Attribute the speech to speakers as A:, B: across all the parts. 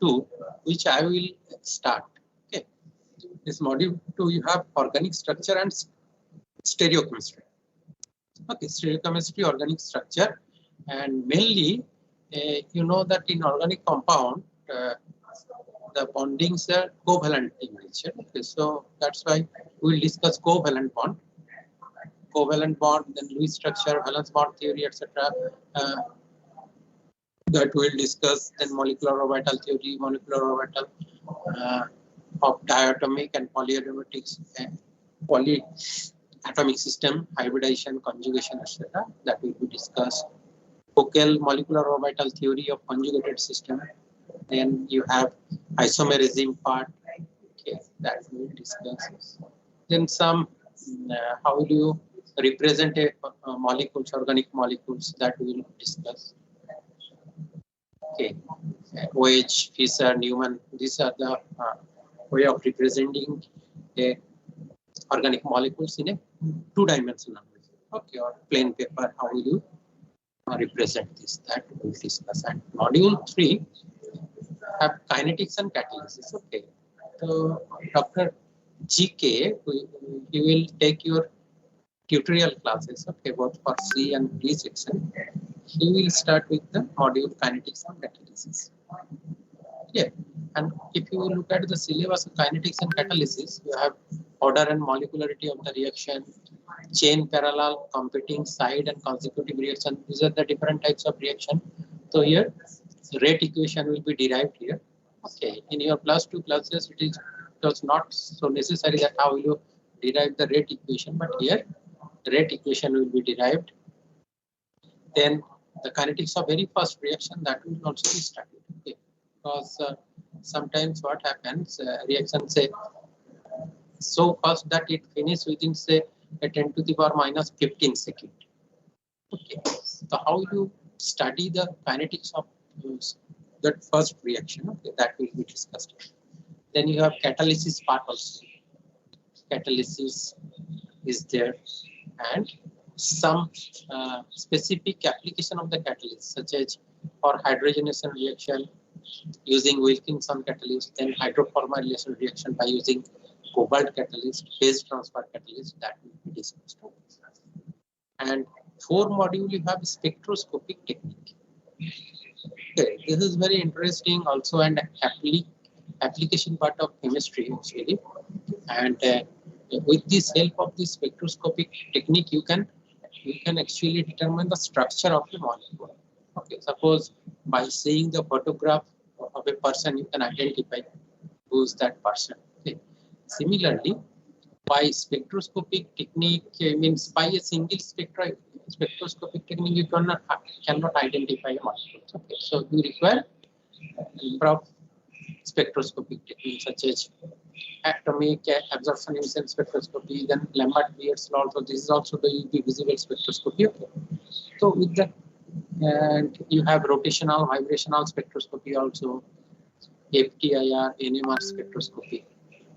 A: 2, which I will start. Okay, this module 2 you have organic structure and stereochemistry. Okay, stereochemistry, organic structure, and mainly you know that in organic compound the bondings are covalent in nature. Okay, so that's why we will discuss covalent bond, then Lewis structure, valence bond theory, etc. That we'll discuss. Then molecular orbital theory, molecular orbital of diatomic and polyaromatic polyatomic system, hybridization, conjugation, etc. That will be discussed. Focal molecular orbital theory of conjugated system. Then you have isomerism part. Okay, that we will discuss. Then some how will you represent a molecules, organic molecules, that we will discuss. Okay, OH, Fischer, Newman, these are the way of representing a organic molecules in a two-dimensional way. Okay, or plain paper, how will you represent this? That we will discuss. And module 3 have kinetics and catalysis. Okay, so Dr. GK, he will take your tutorial classes, okay, both for C and D section. He will start with the module kinetics and catalysis. Yeah, and if you look at the syllabus of kinetics and catalysis, you have order and molecularity of the reaction, chain, parallel, competing, side, and consecutive reaction. These are the different types of reaction. So here, rate equation will be derived here. Okay, in your +2 classes, it was not so necessary that how you derive the rate equation, but here rate equation will be derived. Then the kinetics of very first reaction, that will also be studied. Okay, because sometimes what happens, reaction say so fast that it finishes within say a 10 to the power minus 15 second. Okay, so how you study the kinetics of that first reaction? Okay, that will be discussed. Then you have catalysis part also. Catalysis is there, and some specific application of the catalyst, such as for hydrogenation reaction using Wilkinson catalyst, then hydroformylation reaction by using cobalt catalyst, phase transfer catalyst, that will be discussed. And 4 module you have spectroscopic technique. Okay, this is very interesting also, and application part of chemistry actually. And with this help of the spectroscopic technique, you can actually determine the structure of the molecule. Okay, suppose by seeing the photograph of a person, you can identify who's that person. Okay. Similarly, by spectroscopic technique, means by a single spectroscopic technique, you cannot identify a molecule. Okay, so you require number of spectroscopic techniques such as atomic absorption emission spectroscopy, then Lambert-Beer's law. Also, this is also the visible spectroscopy. Okay. So with that, and you have rotational, vibrational spectroscopy also, FTIR, NMR spectroscopy.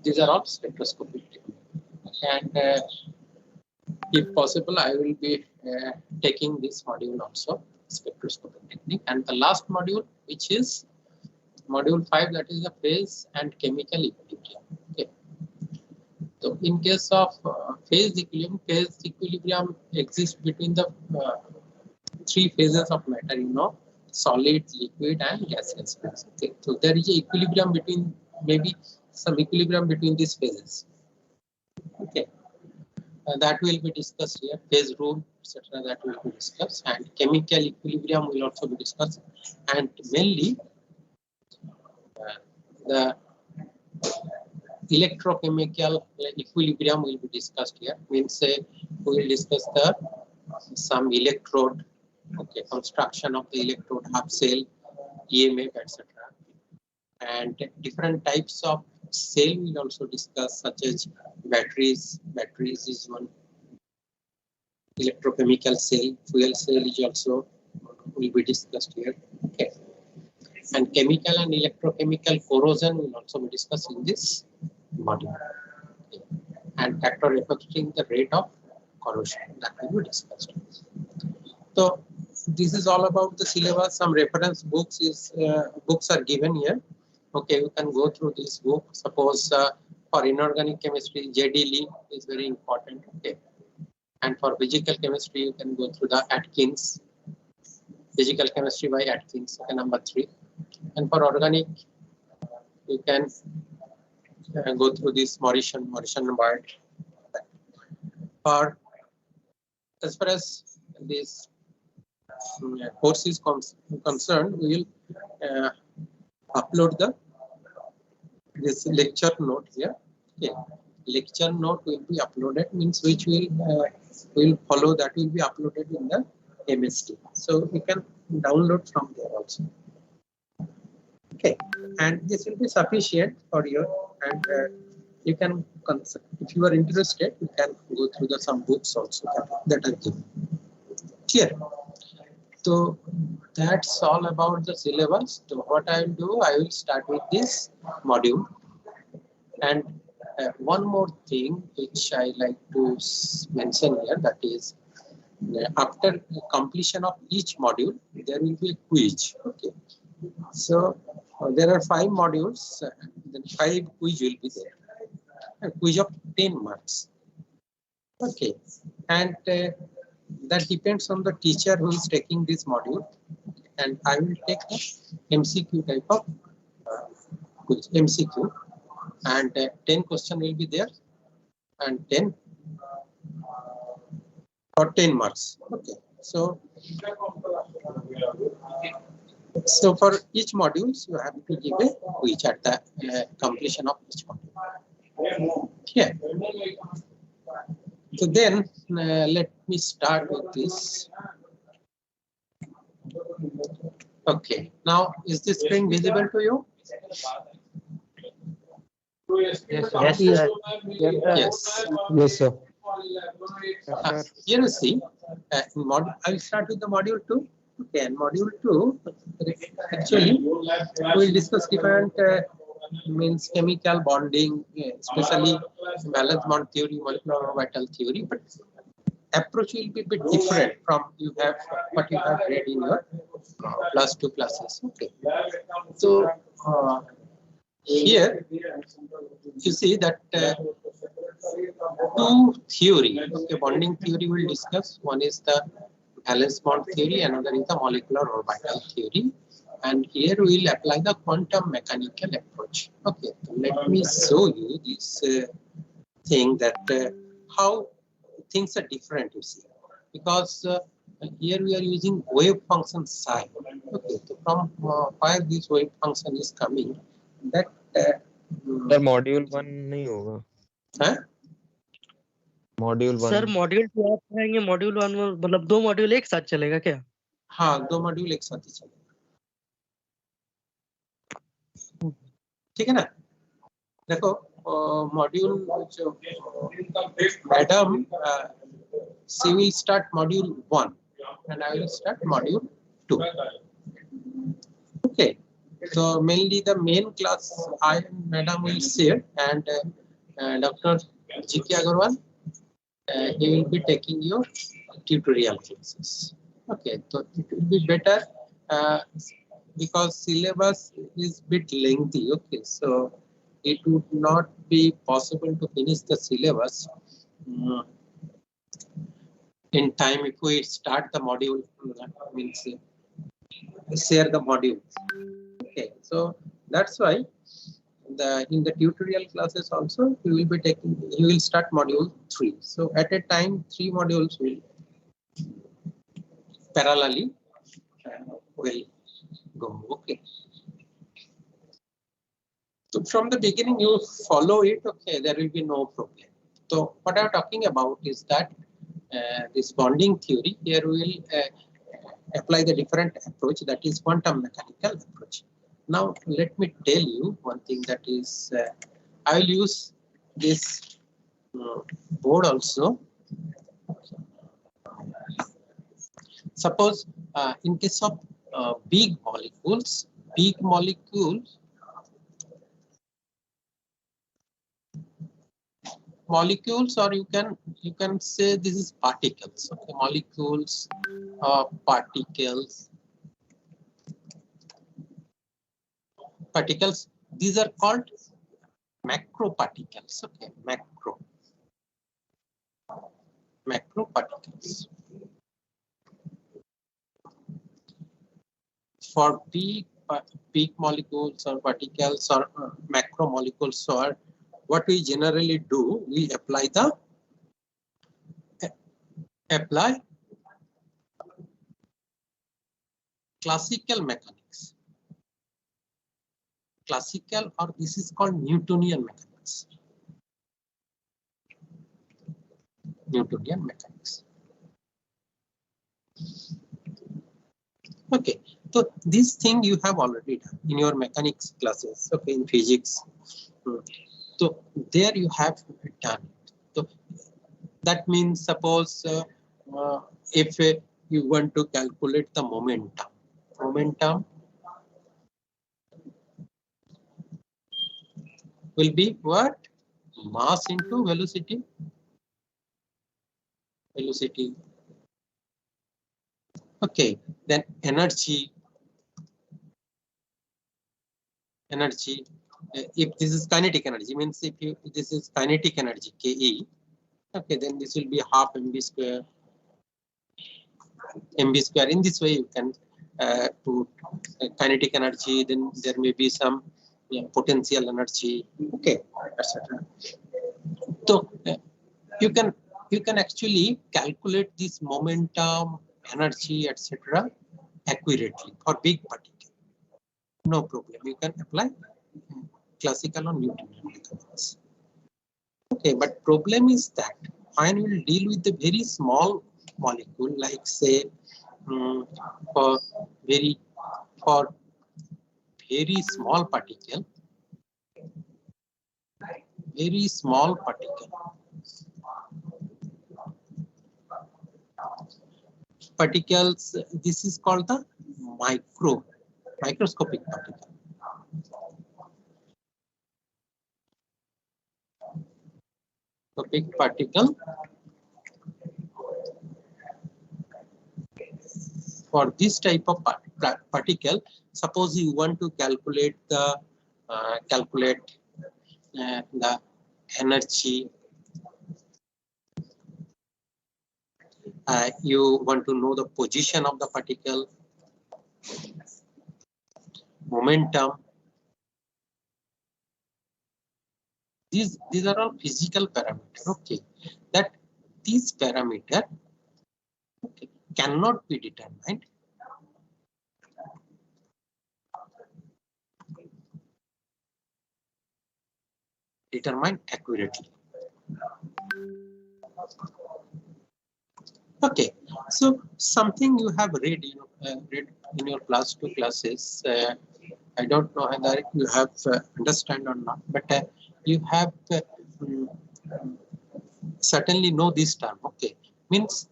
A: These are all spectroscopic techniques. And if possible, I will be taking this module also, spectroscopic technique. And the last module, which is module 5, that is the phase and chemical equilibrium. Okay. So in case of phase equilibrium exists between the 3 phases of matter, you know, solid, liquid, and gaseous phase. Okay. So there is a equilibrium between, maybe some equilibrium between these phases. Okay. That will be discussed here. Phase rule, etc. That will be discussed, and chemical equilibrium will also be discussed, and mainly the electrochemical equilibrium will be discussed here. Means we will discuss the some electrode, okay, construction of the electrode, half cell, EMF, etc. And different types of cell will also discuss, such as batteries. Batteries is one. Electrochemical cell, fuel cell is also will be discussed here. Okay. And chemical and electrochemical corrosion will also be discussed in this module. Okay. And factor affecting the rate of corrosion, that will be discussed. So this is all about the syllabus. Some reference books are given here. Okay, you can go through this book. Suppose for inorganic chemistry, J.D. Lee is very important. Okay, and for physical chemistry, you can go through the Atkins, Physical Chemistry by Atkins. Okay, number 3. And for organic, you can go through this Morrison and Boyd. For as far as this course is concerned, we will upload this lecture note here. Okay, lecture note will be uploaded, means which will follow, that will be uploaded in the MST. So you can download from there also. Okay, and this will be sufficient for you, and you can, if you are interested, you can go through some books also that are given here. So that's all about the syllabus. So what I will do, I will start with this module. And one more thing which I like to mention here, that is after completion of each module, there will be a quiz. Okay, so there are 5 modules, then 5 quiz will be there. A quiz of 10 marks. Okay, and that depends on the teacher who is taking this module, and I will take the MCQ type of quiz, MCQ, and 10 question will be there, and 10 or 10 marks. Okay, so for each modules you have to give a quiz at the completion of each module. Yeah. So then let me start with this. Okay, now is this screen visible to you?
B: Yes, sir.
A: Yes.
C: Yes, sir.
A: Here you see, I will start with the module 2. Okay, and module 2, actually, we will discuss different means chemical bonding, especially valence bond theory, molecular orbital theory, but approach will be a bit different from what you have read in your +2 classes. Okay, so here you see that 2 theory, okay, bonding theory we'll discuss. One is the valence bond theory, another is the molecular orbital theory, and here we will apply the quantum mechanical approach. Okay, so let me show you this thing, that how things are different, you see, because here we are using wave function psi. Okay, so from where this wave function is coming, that
C: sir module 1 नहीं होगा
A: huh?
C: Module 1
B: sir module 2 आप पढ़ाएंगे, module 1 में मतलब 2 module एक साथ चलेगा क्या?
A: हाँ, 2 मॉड्यूल एक साथ ही चलेगा, ठीक है ना? देखो मॉड्यूल जो madam she will start module 1 and I will start module 2. Okay, so mainly the main class I and madam will share, and Dr. G.K. Agarwal, he will be taking your tutorial classes. Okay, so it will be better because syllabus is bit lengthy. Okay, so it would not be possible to finish the syllabus in time if we start the module, means share the module. Okay, so that's why in the tutorial classes also we will be taking, you will start module 3. So at a time 3 modules will parallelly will go. Okay, so from the beginning you follow it. Okay, there will be no problem. So what I'm talking about is that this bonding theory, here we will apply the different approach, that is quantum mechanical approach. Now let me tell you one thing, that is I will use this board also. Suppose in case of big molecules, or you can say this is particles. Okay, molecules or particles these are called macro particles. Okay, macro particles. For big molecules or particles or macromolecules, or what we generally do, we apply classical mechanics. Classical, or this is called Newtonian mechanics. Newtonian mechanics. Okay, so this thing you have already done in your mechanics classes, okay, in physics. So there you have done it. So that means, suppose if you want to calculate the momentum will be what? Mass into velocity. Okay, then energy. If this is kinetic energy, means if this is kinetic energy, Ke. Okay, then this will be half mv square. In this way, you can put kinetic energy. Then there may be some potential energy. Okay, etc. So you can actually calculate this momentum, energy, etc. accurately for big particle. No problem. You can apply classical or Newtonian mechanics. Okay, but problem is that when we will deal with the very small molecule, like say for very small particle, particles, this is called the microscopic particle. For this type of particle, suppose you want to calculate the energy. You want to know the position of the particle, momentum. These are all physical parameters. Okay, that these parameters cannot be determined accurately. Okay, so something you have read, read in your class 2 classes. I don't know whether you have understand or not, but you have certainly know this term. Okay, means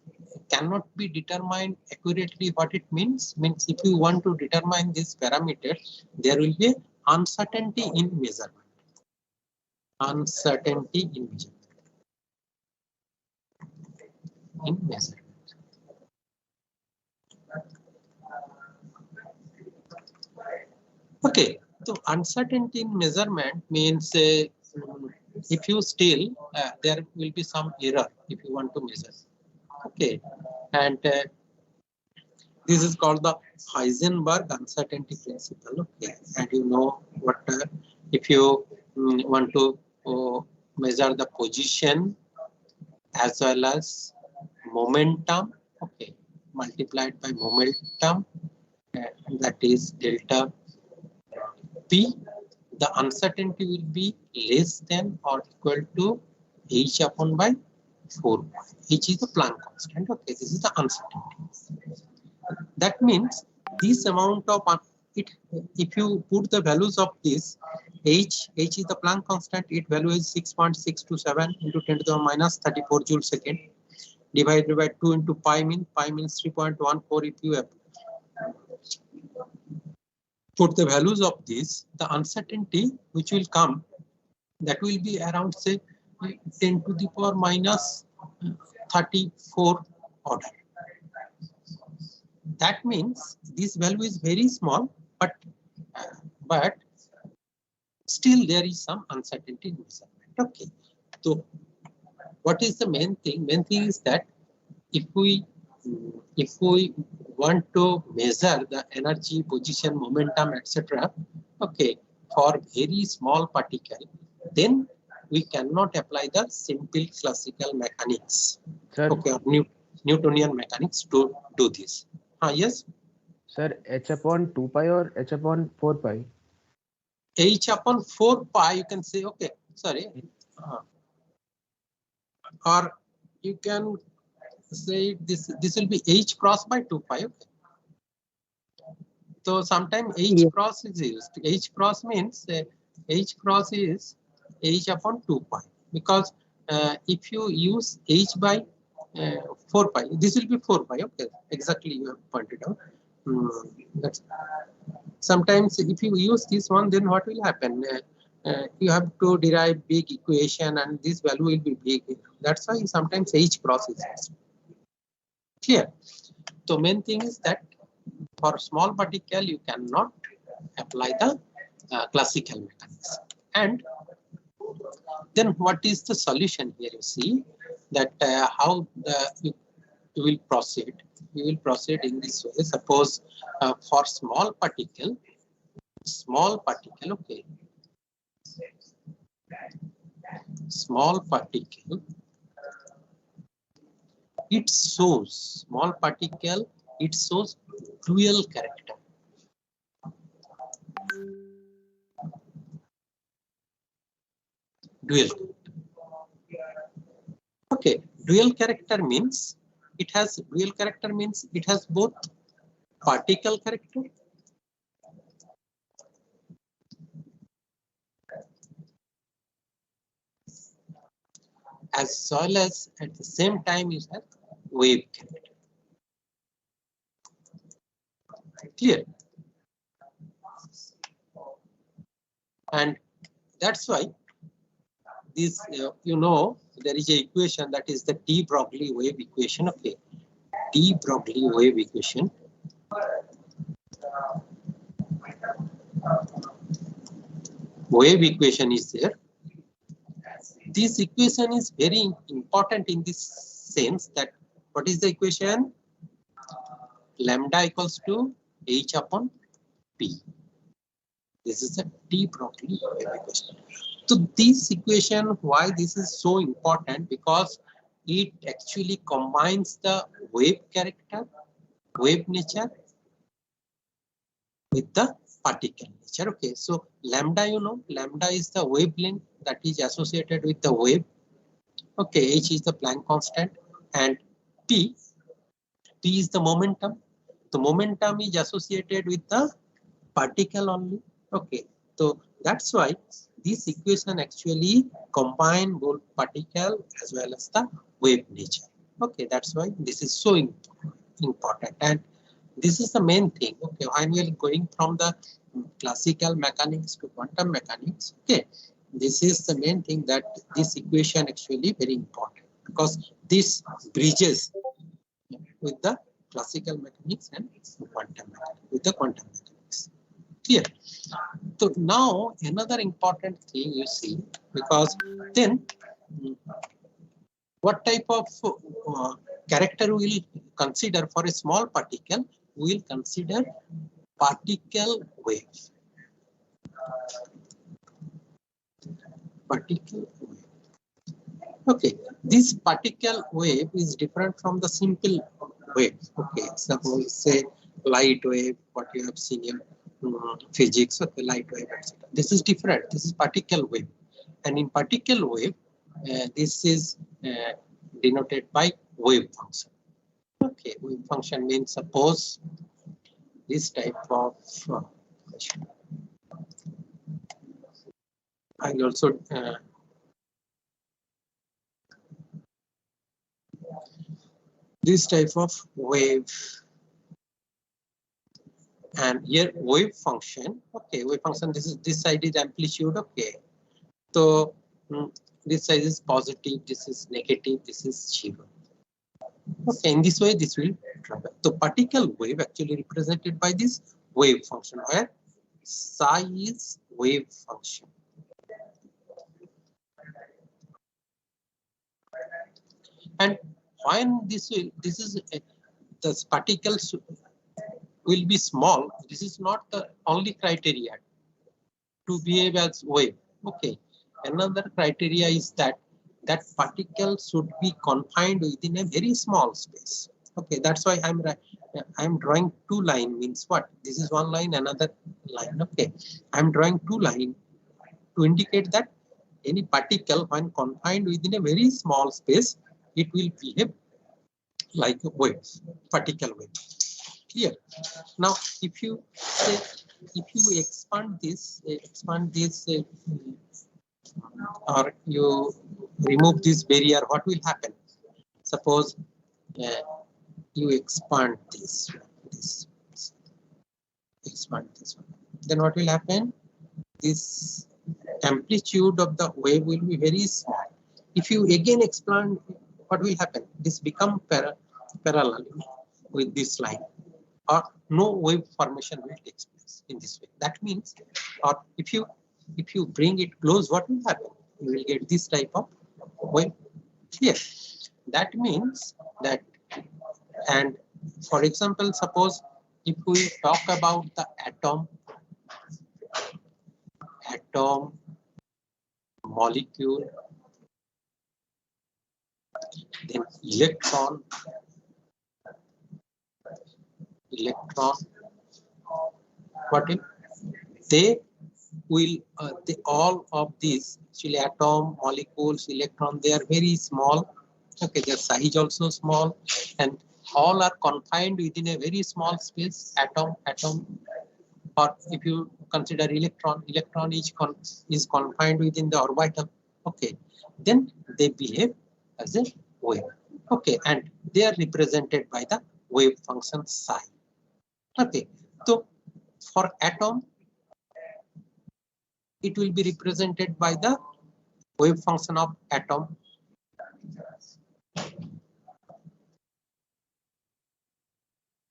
A: cannot be determined accurately. What it means if you want to determine this parameter, there will be uncertainty in measurement. Okay, so uncertainty in measurement means if you still there will be some error if you want to measure. Okay, and this is called the Heisenberg uncertainty principle. Okay, and you know what if you want to measure the position as well as momentum. Okay, multiplied by momentum, that is delta P. The uncertainty will be less than or equal to h upon by 4. H is the Planck constant. Okay, this is the uncertainty. That means this amount of it. If you put the values of this h is the Planck constant. Its value is 6.627 into 10 to the minus 34 joule second, divided by 2 into pi means 3.14. If you put the values of this, the uncertainty which will come, that will be around say 10 to the power minus 34 order. That means this value is very small, but still there is some uncertainty in measurement. Okay, so what is the main thing? Main thing is that if we want to measure the energy, position, momentum, etc., okay, for very small particle, then we cannot apply the simple classical mechanics,
D: Sir,
A: okay, or Newtonian mechanics to do this. Yes,
D: sir, h upon 2 pi or h upon 4 pi?
A: h upon 4 pi, you can say, okay, sorry, or you can say this will be h cross by 2 pi. Okay. So sometimes h cross is used. H cross means h cross is h upon 2 pi, because if you use h by 4 pi, this will be 4 pi. Okay, exactly, you have pointed out. That's, sometimes if you use this one, then what will happen? You have to derive big equation, and this value will be big. That's why sometimes h cross is used. Clear? So main thing is that for small particle you cannot apply the classical mechanics. And then what is the solution here? You see that how you will proceed. You will proceed in this way. Suppose for small particle, okay, small particle, it shows small particle, it shows dual character. Dual. Okay, dual character means it has both particle character as well as at the same time it has wave character. Clear? And that's why this, you know, there is a equation that is the de Broglie wave equation. Okay, de Broglie wave equation. Wave equation is there. This equation is very important in this sense that what is the equation? Lambda equals to h upon p. This is the de Broglie wave equation. So this equation, why this is so important? Because it actually combines the wave character, wave nature with the particle nature. Okay, so lambda, you know, lambda is the wavelength that is associated with the wave. Okay, h is the Planck constant, and p is the momentum. The momentum is associated with the particle only. Okay, so that's why this equation actually combine both particle as well as the wave nature. Okay, that's why this is so important, and this is the main thing. Okay, when we are going from the classical mechanics to quantum mechanics, okay, this is the main thing, that this equation actually very important, because this bridges with the classical mechanics and quantum mechanics, with the quantum mechanics. Clear? So now another important thing you see, because then what type of character we will consider for a small particle? We will consider particle wave. Particle wave. Okay, this particle wave is different from the simple wave. Okay, suppose say light wave, what you have seen in physics, okay, light wave, etc. This is different. This is particle wave, and in particle wave, this is denoted by wave function. Okay, wave function means, suppose this type of I also this type of wave, and here wave function. Okay, wave function, this side is amplitude. Okay, so this side is positive, this is negative, this is 0. Okay, in this way this will travel. So particle wave actually represented by this wave function, where psi is wave function. And when this is the particles will be small. This is not the only criteria to behave as wave. Okay. Another criteria is that particle should be confined within a very small space. Okay, that's why I'm drawing two line. Means what? This is one line, another line. Okay, I'm drawing two line to indicate that any particle when confined within a very small space, it will behave like a wave, particle wave. Clear? Now, if you say, if you expand this, or you remove this barrier, what will happen? Suppose you expand this, expand this one. Then what will happen? This amplitude of the wave will be very small. If you again expand, what will happen? This become parallel with this line, or no wave formation will take place in this way. That means, or if you bring it close, what will happen? You will get this type of wave. Clear? That means that, and for example, suppose if we talk about the atom, molecule, then electron, what if they will all of these, actually atom, molecules, electron, they are very small. Okay, their size also small, and all are confined within a very small space. Atom, or if you consider electron is confined within the orbital. Okay, then they behave as a wave. Okay, and they are represented by the wave function psi. Okay, so for atom, it will be represented by the wave function of atom.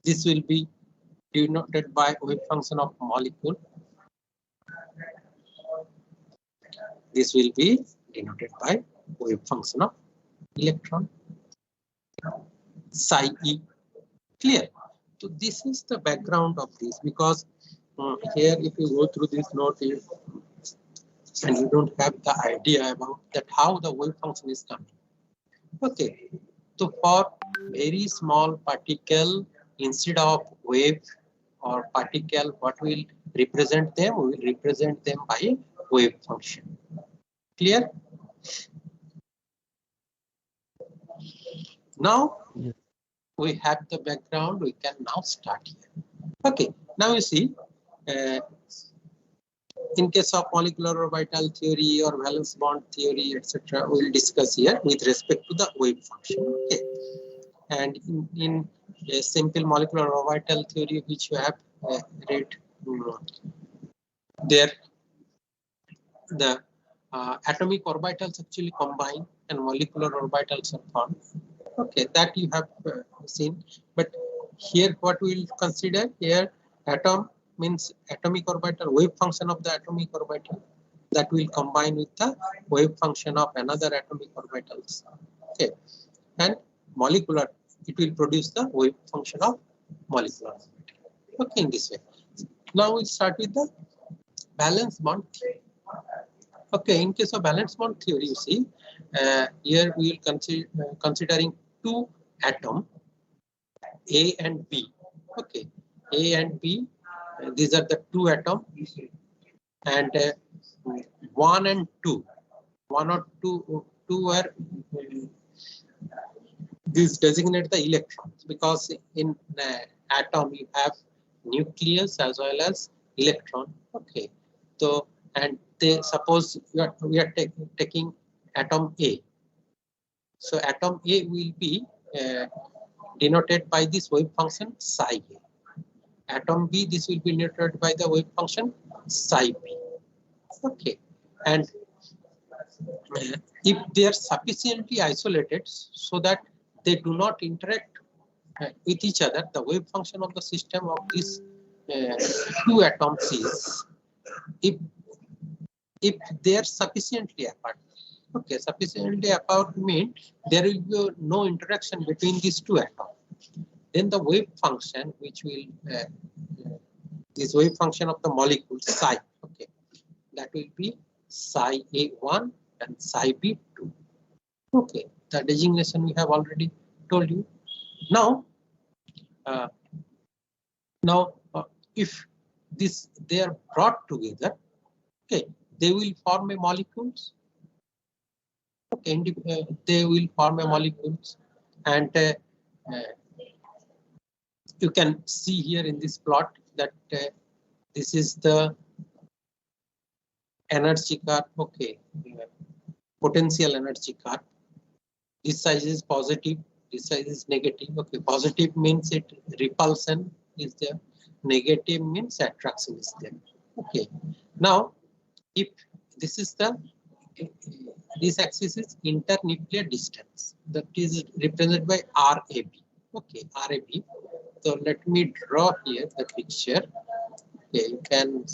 A: This will be denoted by wave function of molecule. This will be denoted by wave function of electron. Psi e. Clear? So this is the background of this, because here if you go through this note and you don't have the idea about that how the wave function is coming. Okay, so for very small particle, instead of wave or particle, what will represent them? We will represent them by wave function. Clear? Now we have the background, we can now start here. Okay, now you see, in case of molecular orbital theory or valence bond theory, etc., we will discuss here with respect to the wave function. Okay, and in a simple molecular orbital theory, which you have read, there the atomic orbitals actually combine and molecular orbitals are formed. Okay, that you have seen. But here, what we will consider here, atom means atomic orbital, wave function of the atomic orbital that will combine with the wave function of another atomic orbitals. Okay, and molecular, it will produce the wave function of molecular orbital. Okay, in this way. Now we start with the valence bond theory. Okay, in case of valence bond theory, you see, here we will considering two atoms, A and B. Okay, A and B, these are the two atoms, and 1 and 2. 1 or 2 are these designate the electrons, because in atom you have nucleus as well as electron. Okay, so and they suppose we are taking atom A. So atom A will be denoted by this wave function psi A. Atom B, this will be denoted by the wave function psi B. Okay, and if they are sufficiently isolated so that they do not interact with each other, the wave function of the system of these two atoms is, if they are sufficiently apart, Okay, sufficiently apart means there will be no interaction between these two atoms. Then the wave function, which will this wave function of the molecule psi, okay, that will be psi A1 and psi B2. Okay, the designation we have already told you. Now, if they are brought together, okay, they will form a molecules. Okay, they will form a molecules, and you can see here in this plot that this is the energy curve. Okay, potential energy curve. This size is positive, this size is negative. Okay, positive means it repulsion is there, negative means attraction is there. Okay, now if this is the this axis is internuclear distance, that is represented by RAB. Okay, RAB. So let me draw here the picture. Okay, you can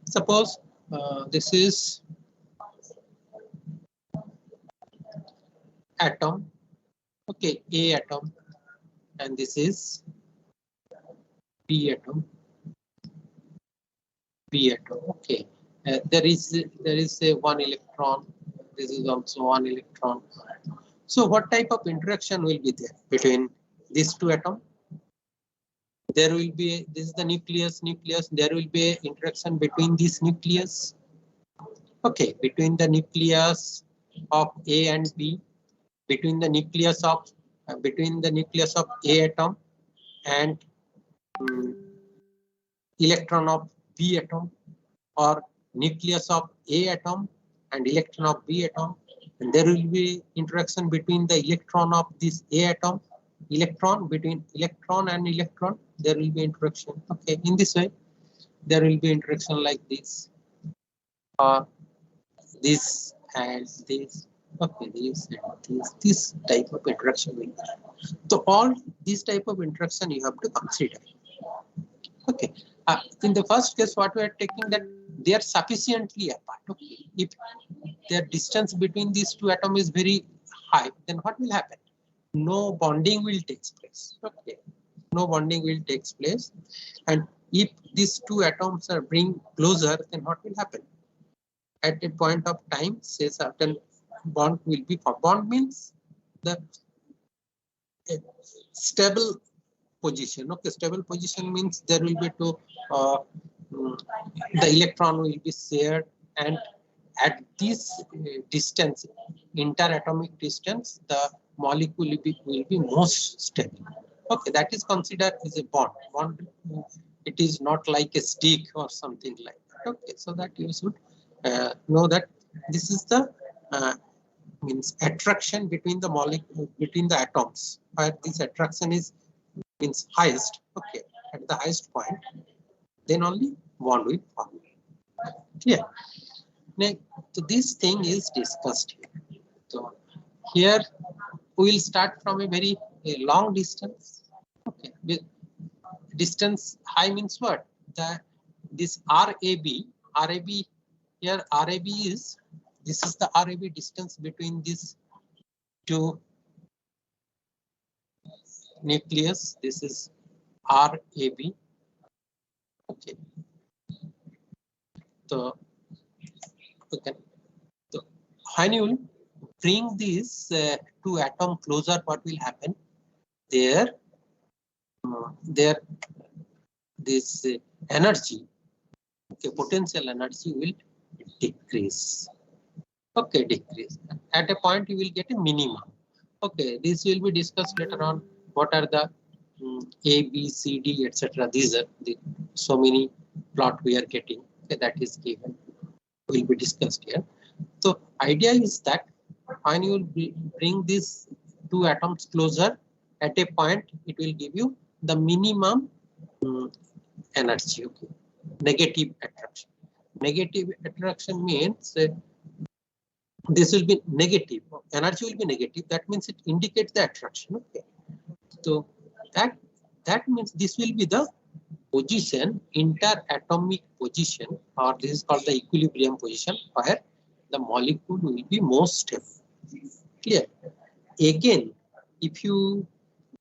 A: suppose this is atom. Okay, A atom, and this is B atom. B atom. Okay, there is a one electron. This is also one electron. So what type of interaction will be there between these two atoms? There will be, this is the nucleus. There will be interaction between this nucleus. Okay, between the nucleus of A and B, between the nucleus of A atom and electron of B atom, or nucleus of A atom and electron of B atom, and there will be interaction between the electron of this A atom, between electron and electron, there will be interaction. Okay, in this way there will be interaction like this, or this and this. Okay, this and this type of interaction will be. So all these type of interaction you have to consider. Okay, in the first case, what we are taking, that they are sufficiently apart. Okay, if their distance between these two atoms is very high, then what will happen? No bonding will take place. Okay, no bonding will take place, and if these two atoms are bring closer, then what will happen? At a point of time, say certain bond will be formed. Bond means the stable position. Okay, stable position means there will be two, the electron will be shared, and at this distance, interatomic distance, the molecule will be most stable. Okay, that is considered as a bond. Bond, it is not like a stick or something like that. Okay, so that you should know that this is the means attraction between the molecule, between the atoms, where this attraction is means highest. Okay, at the highest point, then only bond will form. Clear? Now, so this thing is discussed here. So here we will start from a very long distance. Okay, distance high means what? This RAB here, RAB is, this is the RAB distance between these two nucleus. This is RAB. Okay, so okay, so when you bring these two atoms closer, what will happen? There this energy, okay, potential energy will decrease. Okay, decrease. At a point you will get a minimum. Okay, this will be discussed later on. What are the A, B, C, D, etc. These are the so many plot we are getting. Okay, that is given. Will be discussed here. So idea is that when you will bring these two atoms closer, at a point it will give you the minimum energy. Okay, negative attraction. Negative attraction means this will be negative. Energy will be negative. That means it indicates the attraction. Okay, so that means this will be the position, interatomic position, or this is called the equilibrium position, where the molecule will be most stable. Clear? Again, if you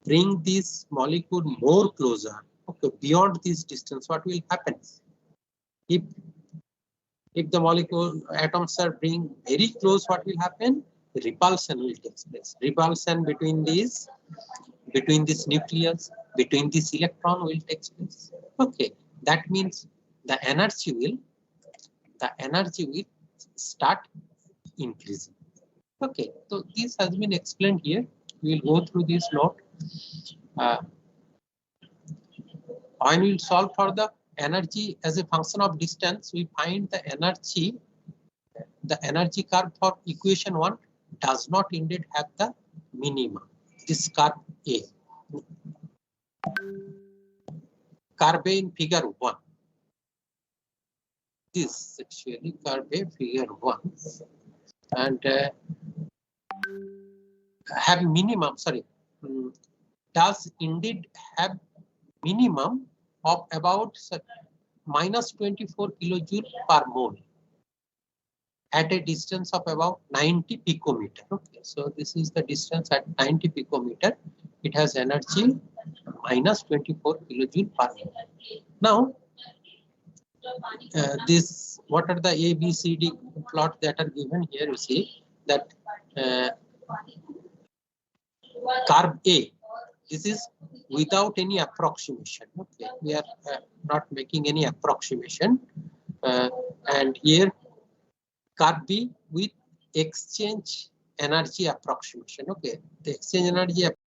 A: bring this molecule more closer, okay, beyond this distance, what will happen? If the molecule atoms are being very close, what will happen? Repulsion will take place. Repulsion between this nucleus, between this electron will take place. Okay, that means the energy will start increasing. Okay, so this has been explained here. We will go through this note. When we solve for the energy as a function of distance, we find the energy curve for equation 1 does not indeed have the minimum. This curve A. Curve A in figure 1. This actually curve A figure 1 and have minimum, does indeed have minimum of about minus 24 kilojoule per mole at a distance of about 90 picometer. Okay, so this is the distance at 90 picometer. It has energy minus 24 kilojoule per mole. Now, this, what are the A, B, C, D plots that are given here? You see that curve A, this is without any approximation. Okay, we are not making any approximation, and here curve B with exchange energy approximation. Okay, the exchange energy